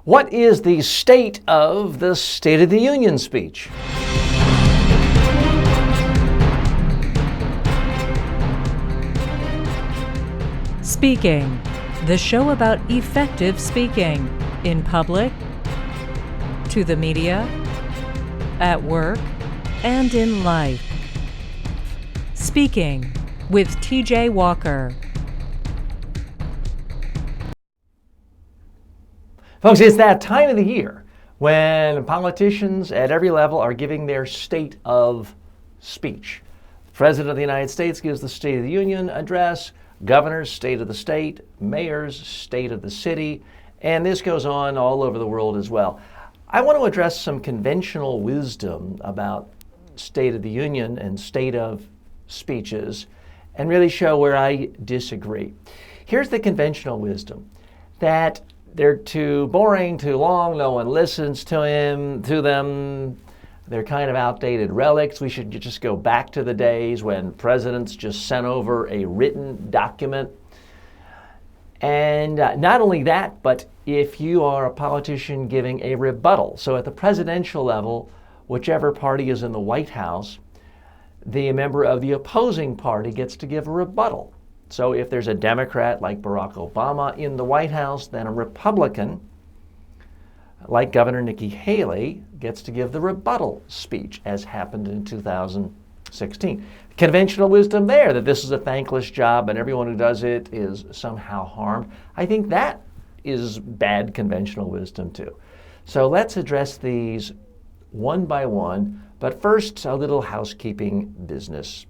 What is the state of the State of the Union speech? Speaking, the show about effective speaking in public, to the media, at work, and in life. Speaking with TJ Walker. Folks, it's that time of the year when politicians at every level are giving their state of speech. The President of the United States gives the State of the Union address, governors, state of the state, mayors, state of the city, and this goes on all over the world as well. I want to address some conventional wisdom about State of the Union and state of speeches and really show where I disagree. Here's the conventional wisdom, that they're too boring, too long, no one listens to them. They're kind of outdated relics. We should just go back to the days when presidents just sent over a written document. And not only that, but if you are a politician giving a rebuttal, so at the presidential level, whichever party is in the White House, the member of the opposing party gets to give a rebuttal. So if there's a Democrat like Barack Obama in the White House, then a Republican like Governor Nikki Haley gets to give the rebuttal speech, as happened in 2016. Conventional wisdom there, that this is a thankless job and everyone who does it is somehow harmed. I think that is bad conventional wisdom too. So let's address these one by one, but first a little housekeeping business.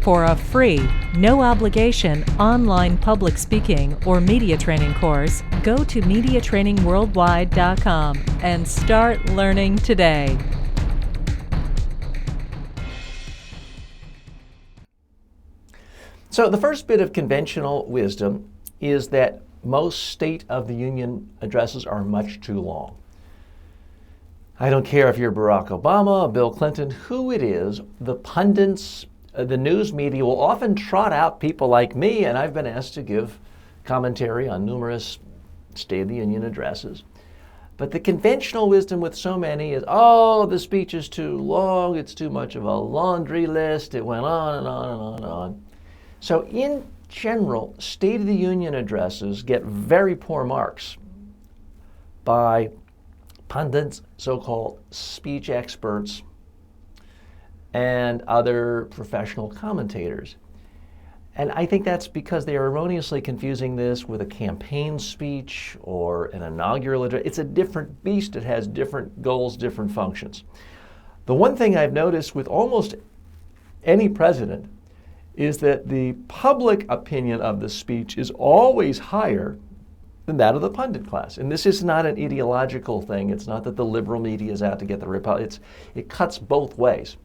For a free, no obligation online public speaking or media training course, go to mediatrainingworldwide.com and start learning today. So the first bit of conventional wisdom is that most State of the Union addresses are much too long. I don't care if you're Barack Obama, Bill Clinton, who it is, the pundits, the news media will often trot out people like me, and I've been asked to give commentary on numerous State of the Union addresses. But the conventional wisdom with so many is, oh, the speech is too long, it's too much of a laundry list, it went on and on and on and on. So in general, State of the Union addresses get very poor marks by pundits, so-called speech experts, and other professional commentators. And I think that's because they are erroneously confusing this with a campaign speech or an inaugural address. It's a different beast. It has different goals, different functions. The one thing I've noticed with almost any president is that the public opinion of the speech is always higher than that of the pundit class. And this is not an ideological thing. It's not that the liberal media is out to get the Republicans. It cuts both ways.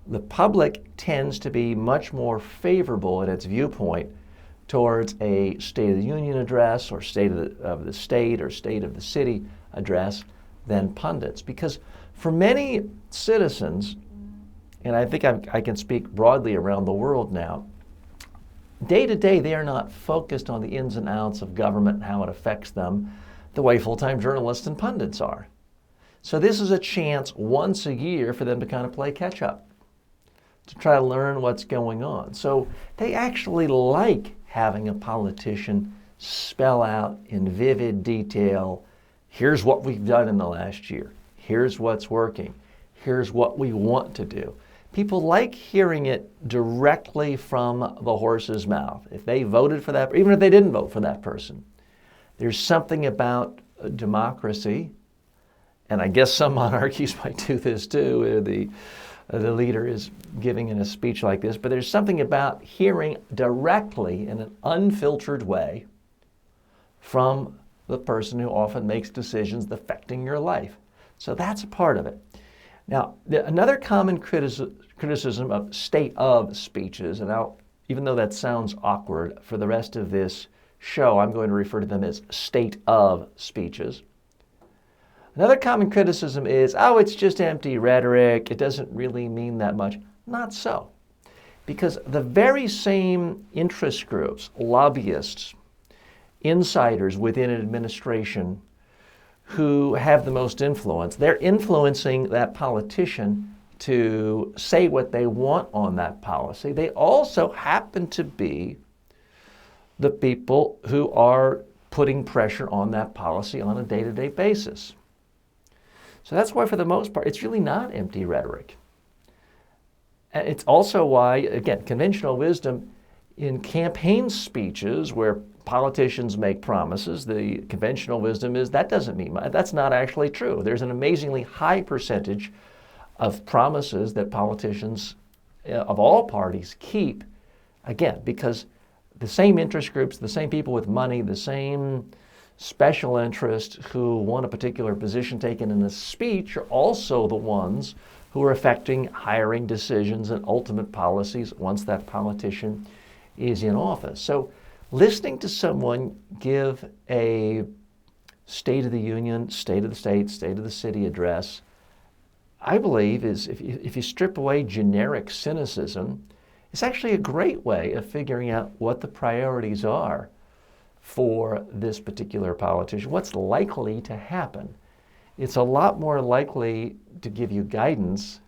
The public tends to be much more favorable in its viewpoint towards a State of the Union address or State of the State or State of the City address than pundits. Because for many citizens, and I think I can speak broadly around the world now, day to day they are not focused on the ins and outs of government and how it affects them the way full-time journalists and pundits are. So this is a chance once a year for them to kind of play catch-up, to try to learn what's going on. So they actually like having a politician spell out in vivid detail, here's what we've done in the last year, here's what's working, here's what we want to do. People like hearing it directly from the horse's mouth. If they voted for that, even if they didn't vote for that person, there's something about democracy, and I guess some monarchies might do this too, the leader is giving in a speech like this, but there's something about hearing directly in an unfiltered way from the person who often makes decisions affecting your life. So that's a part of it. Now, another common criticism of state of speeches, and even though that sounds awkward, for the rest of this show, I'm going to refer to them as state of speeches. Another common criticism is, oh, it's just empty rhetoric. It doesn't really mean that much. Not so. Because the very same interest groups, lobbyists, insiders within an administration who have the most influence, they're influencing that politician to say what they want on that policy. They also happen to be the people who are putting pressure on that policy on a day-to-day basis. So that's why, for the most part, it's really not empty rhetoric. And it's also why, again, conventional wisdom in campaign speeches where politicians make promises, the conventional wisdom is that doesn't mean much. That's not actually true. There's an amazingly high percentage of promises that politicians of all parties keep, again, because the same interest groups, the same people with money, the same special interest who want a particular position taken in a speech are also the ones who are affecting hiring decisions and ultimate policies once that politician is in office. So listening to someone give a State of the Union, State of the State, State of the City address, I believe is, if you strip away generic cynicism, it's actually a great way of figuring out what the priorities are for this particular politician, what's likely to happen. It's a lot more likely to give you guidance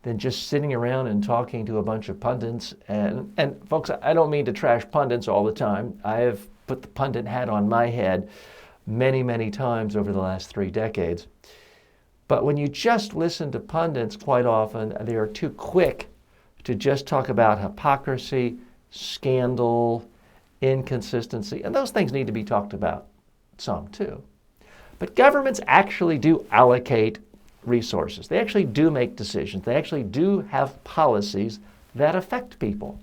than just sitting around and talking to a bunch of pundits. And folks, I don't mean to trash pundits all the time. I have put the pundit hat on my head many, many times over the last 3 decades. But when you just listen to pundits, quite often they are too quick to just talk about hypocrisy, scandal, inconsistency, and those things need to be talked about some too. But governments actually do allocate resources. They actually do make decisions. They actually do have policies that affect people.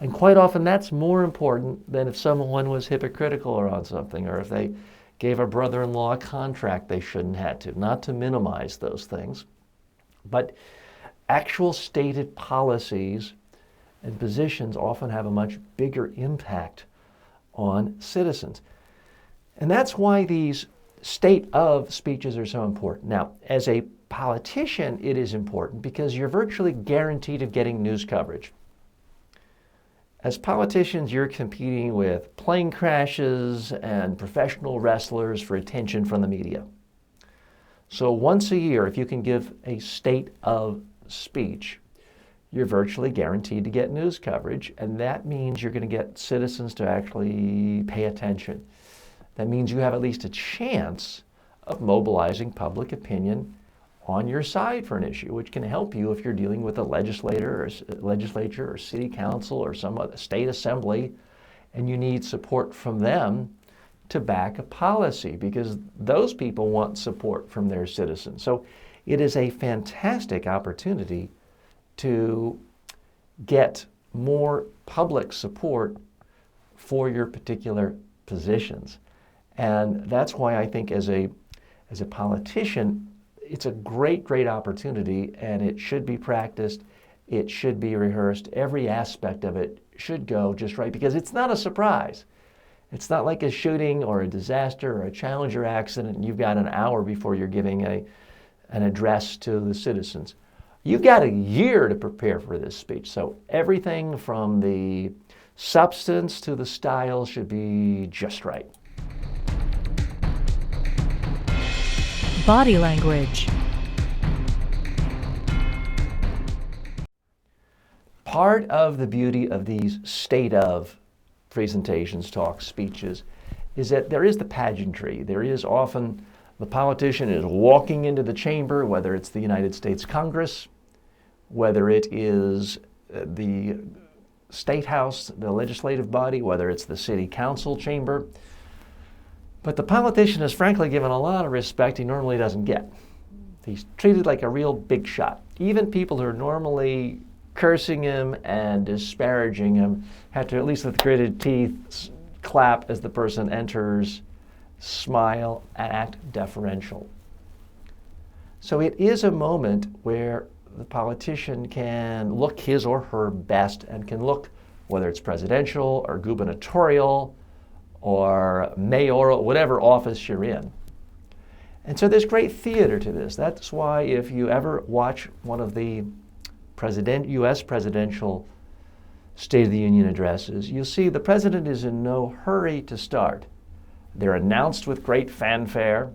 And quite often that's more important than if someone was hypocritical or on something, or if they gave a brother-in-law a contract they shouldn't have to, not to minimize those things. But actual stated policies and positions often have a much bigger impact on citizens. And that's why these state of speeches are so important. Now, as a politician, it is important because you're virtually guaranteed of getting news coverage. As politicians, you're competing with plane crashes and professional wrestlers for attention from the media. So once a year, if you can give a state of speech, you're virtually guaranteed to get news coverage, and that means you're going to get citizens to actually pay attention. That means you have at least a chance of mobilizing public opinion on your side for an issue, which can help you if you're dealing with a legislature or city council or some other state assembly, and you need support from them to back a policy, because those people want support from their citizens. So it is a fantastic opportunity to get more public support for your particular positions. And that's why I think as a politician, it's a great opportunity, and it should be practiced. It should be rehearsed. Every aspect of it should go just right, because it's not a surprise. It's not like a shooting or a disaster or a Challenger accident and you've got an hour before you're giving an address to the citizens. You've got a year to prepare for this speech. So everything from the substance to the style should be just right. Body language. Part of the beauty of these state of presentations, talks, speeches, is that there is the pageantry. There is often the politician is walking into the chamber, whether it's the United States Congress, whether it is the State House, the legislative body, whether it's the city council chamber. But the politician is frankly given a lot of respect he normally doesn't get. He's treated like a real big shot. Even people who are normally cursing him and disparaging him have to, at least with gritted teeth, clap as the person enters, smile, and act deferential. So it is a moment where the politician can look his or her best and can look, whether it's presidential or gubernatorial or mayoral, whatever office you're in. And so there's great theater to this. That's why if you ever watch one of the U.S. presidential State of the Union addresses, you'll see the president is in no hurry to start. They're announced with great fanfare.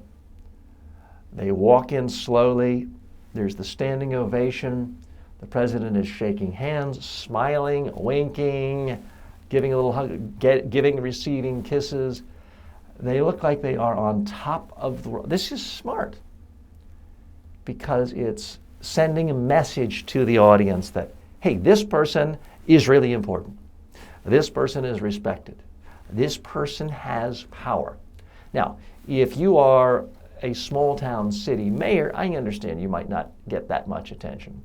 They walk in slowly. There's the standing ovation. The president is shaking hands, smiling, winking, giving a little hug, giving and receiving kisses. They look like they are on top of the world. This is smart because it's sending a message to the audience that, hey, this person is really important. This person is respected. This person has power. Now, if you are a small town city mayor, I understand you might not get that much attention.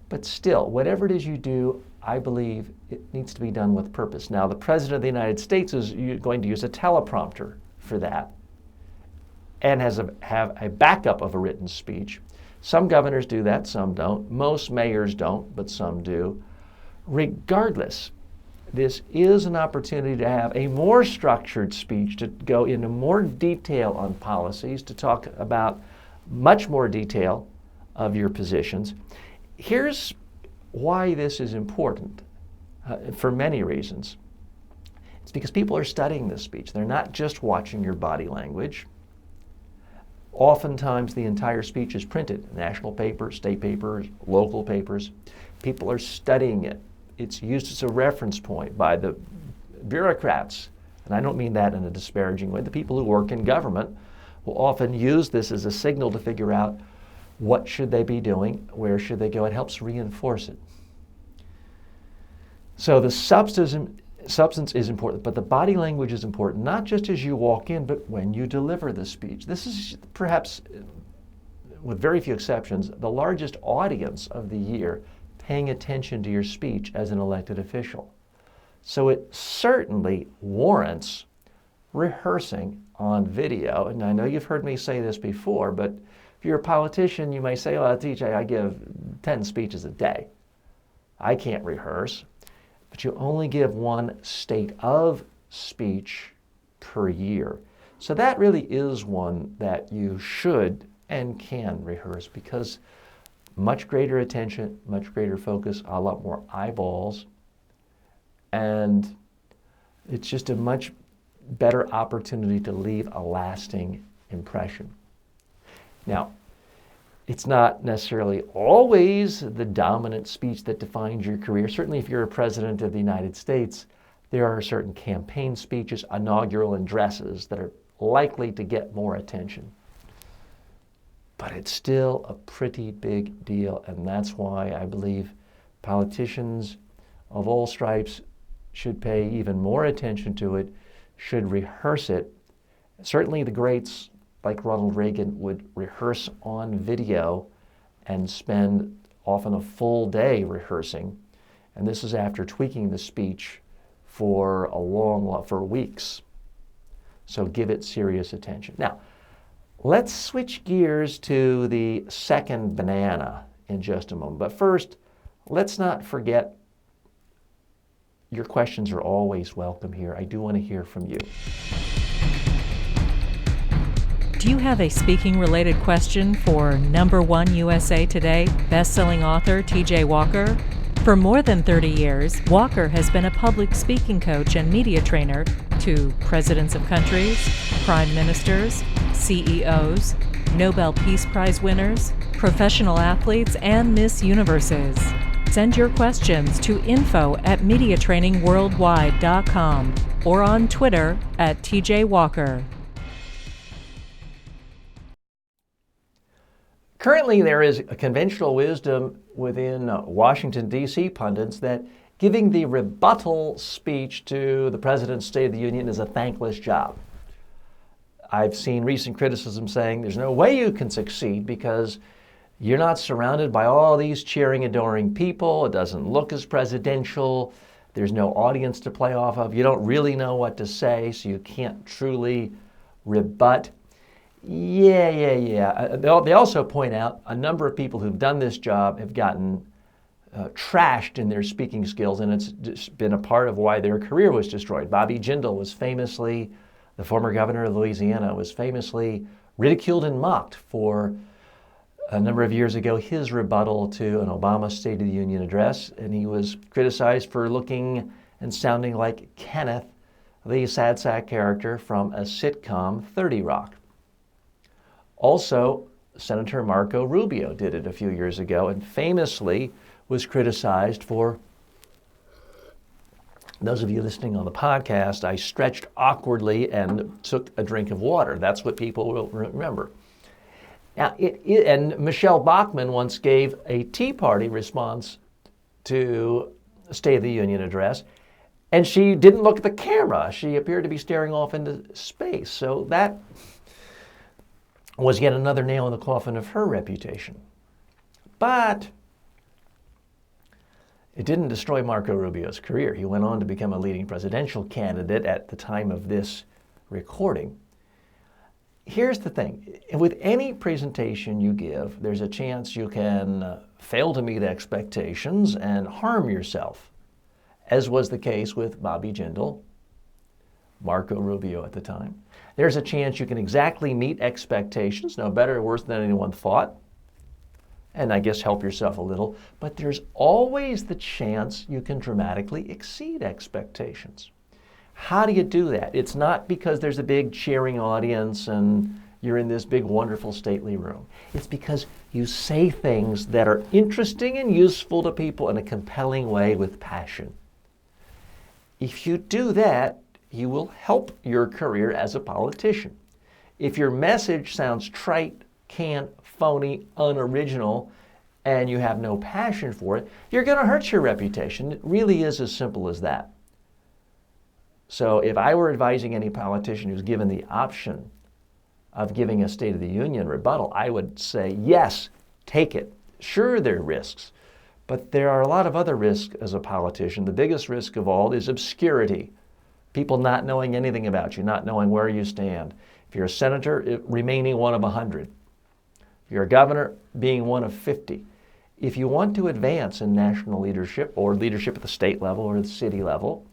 But still, whatever it is you do, I believe it needs to be done with purpose. Now, the President of the United States is going to use a teleprompter for that and have a backup of a written speech. Some governors do that, some don't. Most mayors don't, but some do. Regardless, this is an opportunity to have a more structured speech, to go into more detail on policies, to talk about much more detail of your positions. Here's why this is important, for many reasons. It's because people are studying this speech. They're not just watching your body language. Oftentimes, the entire speech is printed, national papers, state papers, local papers. People are studying it. It's used as a reference point by the bureaucrats, and I don't mean that in a disparaging way. The people who work in government will often use this as a signal to figure out what should they be doing, where should they go. It helps reinforce it. So the substance is important, but the body language is important, not just as you walk in, but when you deliver the speech. This is perhaps, with very few exceptions, the largest audience of the year paying attention to your speech as an elected official. So it certainly warrants rehearsing on video. And I know you've heard me say this before, but if you're a politician, you may say, well, TJ, I give 10 speeches a day. I can't rehearse. But you only give one state of speech per year. So that really is one that you should and can rehearse, because much greater attention, much greater focus, a lot more eyeballs, and it's just a much better opportunity to leave a lasting impression. Now, it's not necessarily always the dominant speech that defines your career. Certainly if you're a president of the United States, there are certain campaign speeches, inaugural addresses that are likely to get more attention. But it's still a pretty big deal, and that's why I believe politicians of all stripes should pay even more attention to it, should rehearse it. Certainly the greats like Ronald Reagan would rehearse on video and spend often a full day rehearsing. And this is after tweaking the speech for for weeks. So give it serious attention. Now, let's switch gears to the second banana in just a moment. But first, let's not forget your questions are always welcome here. I do want to hear from you. Do you have a speaking-related question for #1 USA Today best-selling author TJ Walker? For more than 30 years, Walker has been a public speaking coach and media trainer to presidents of countries, prime ministers, CEOs, Nobel Peace Prize winners, professional athletes, and Miss Universes. Send your questions to info@mediatrainingworldwide.com or on Twitter @TJ Walker. Currently, there is a conventional wisdom within Washington, D.C. pundits that giving the rebuttal speech to the President's State of the Union is a thankless job. I've seen recent criticism saying there's no way you can succeed because you're not surrounded by all these cheering, adoring people. It doesn't look as presidential. There's no audience to play off of. You don't really know what to say, so you can't truly rebut. Yeah. They also point out a number of people who've done this job have gotten trashed in their speaking skills, and it's just been a part of why their career was destroyed. Bobby Jindal was famously, the former governor of Louisiana, was famously ridiculed and mocked for a number of years ago his rebuttal to an Obama State of the Union address, and he was criticized for looking and sounding like Kenneth, the sad sack character from a sitcom, 30 Rock. Also, Senator Marco Rubio did it a few years ago and famously was criticized for, those of you listening on the podcast, I stretched awkwardly and took a drink of water. That's what people will remember. Now, and Michelle Bachmann once gave a Tea Party response to a State of the Union address, and she didn't look at the camera. She appeared to be staring off into space. So that was yet another nail in the coffin of her reputation. But it didn't destroy Marco Rubio's career. He went on to become a leading presidential candidate at the time of this recording. Here's the thing. With any presentation you give, there's a chance you can fail to meet expectations and harm yourself, as was the case with Bobby Jindal, Marco Rubio at the time. There's a chance you can exactly meet expectations, no better or worse than anyone thought, and I guess help yourself a little, but there's always the chance you can dramatically exceed expectations. How do you do that? It's not because there's a big cheering audience and you're in this big, wonderful, stately room. It's because you say things that are interesting and useful to people in a compelling way with passion. If you do that, you will help your career as a politician. If your message sounds trite, canned, phony, unoriginal, and you have no passion for it, you're going to hurt your reputation. It really is as simple as that. So if I were advising any politician who's given the option of giving a State of the Union rebuttal, I would say, yes, take it. Sure, there are risks, but there are a lot of other risks as a politician. The biggest risk of all is obscurity. People not knowing anything about you, not knowing where you stand. If you're a senator, remaining one of 100. If you're a governor, being one of 50. If you want to advance in national leadership or leadership at the state level or the city level,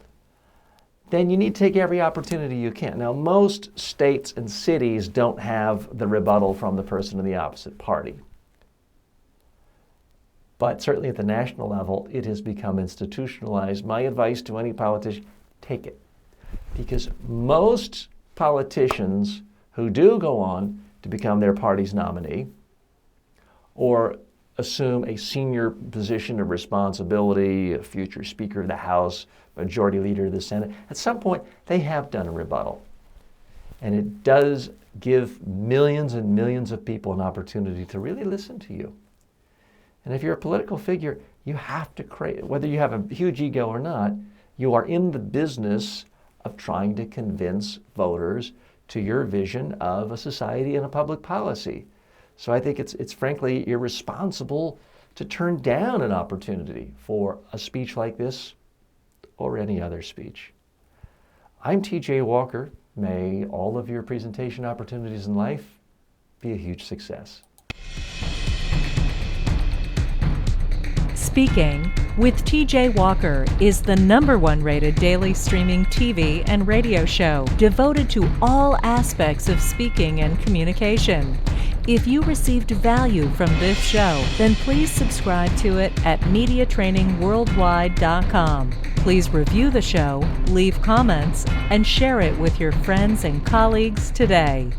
then you need to take every opportunity you can. Now, most states and cities don't have the rebuttal from the person in the opposite party. But certainly at the national level, it has become institutionalized. My advice to any politician, take it. Because most politicians who do go on to become their party's nominee or assume a senior position of responsibility, a future Speaker of the House, Majority Leader of the Senate, at some point they have done a rebuttal. And it does give millions and millions of people an opportunity to really listen to you. And if you're a political figure, you have to create, whether you have a huge ego or not, you are in the business of trying to convince voters to your vision of a society and a public policy. So I think it's frankly irresponsible to turn down an opportunity for a speech like this or any other speech. I'm TJ Walker. May all of your presentation opportunities in life be a huge success. Speaking with TJ Walker is the #1 rated daily streaming TV and radio show devoted to all aspects of speaking and communication. If you received value from this show, then please subscribe to it at MediaTrainingWorldwide.com. Please review the show, leave comments, and share it with your friends and colleagues today.